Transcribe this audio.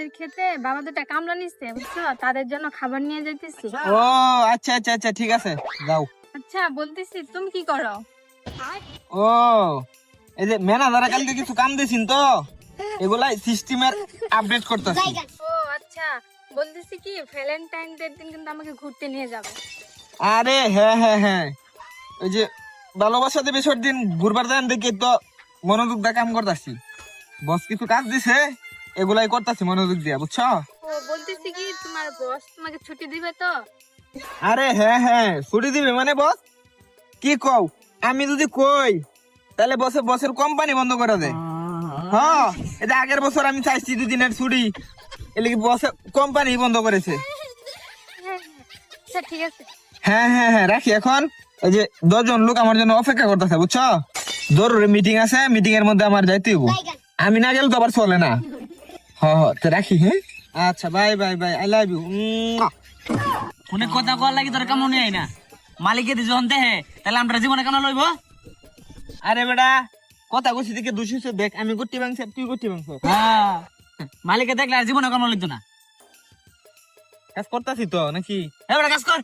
আমাদের খেতে বাবা দুটা কামলা নিচ্ছে বুঝছো, তাদের জন্য খাবার নিয়ে যাইতেছি। ও আচ্ছা আচ্ছা আচ্ছা ঠিক আছে, যাও। আচ্ছা বলতেছি তুমি কি করো? ও এই যে ম্যানেজার কালকে কিছু কাম দিয়েছেন তো, এগুলাই সিস্টেমের আপডেট করতেছি। ও আচ্ছা, বলতেছি কি ভ্যালেন্টাইন ডের দিন কিন্তু আমাকে ঘুরতে নিয়ে যাবে। আরে হ্যাঁ হ্যাঁ হ্যাঁ, ওই যে ভালোবাসা দিবসের দিন ঘুরবার যান দেখি তো মনোযোগ দিয়ে কাম করতেছি। বস কিছু কাজ দিছে, এগুলাই করতেছি মনোযোগ দিয়া, বুঝছো? ও বলতেছি কি তোমার বস তোমাকে ছুটি দিবে তো? আরে হ্যাঁ হ্যাঁ, ছুটি দিবে মানে বস কি কও? আমি যদি কই তাহলে বসের কোম্পানি বন্ধ করে দেয়। হ্যাঁ, এটা আগের বছর আমি চাইছি 2 দিনের ছুটি, এর লাগি বসের কোম্পানি বন্ধ করেছে। হ্যাঁ, আচ্ছা ঠিক আছে। হ্যাঁ হ্যাঁ হ্যাঁ, রাখি এখন। এই যে 10 জন লোক আমার জন্য অপেক্ষা করতেছে, বুঝছো? জরুরি মিটিং আছে, মিটিং এর মধ্যে আমার যাইতে হইব। আমি না গেলে তো আবার চলে না। হ্যাঁ তো রাখি। হ্যাঁ আচ্ছা, bye bye bye, I love you. অনেক কথা কওয়ার লাগি তোর কেমন নেই না, মালিকে দি যখন দেহে তাহলে আমরা জীবনে কেন লইব? আরে বেটা, কথা কইছি দিকে দুশিস দেখ, আমি গুটি ভাঙছি তুই গুটি ভাঙছ। হ্যাঁ, মালিকে দেখলে আর জীবনে কেন লিখতো না। কাজ করতেছি তো নাকি? এবার কাজ কর।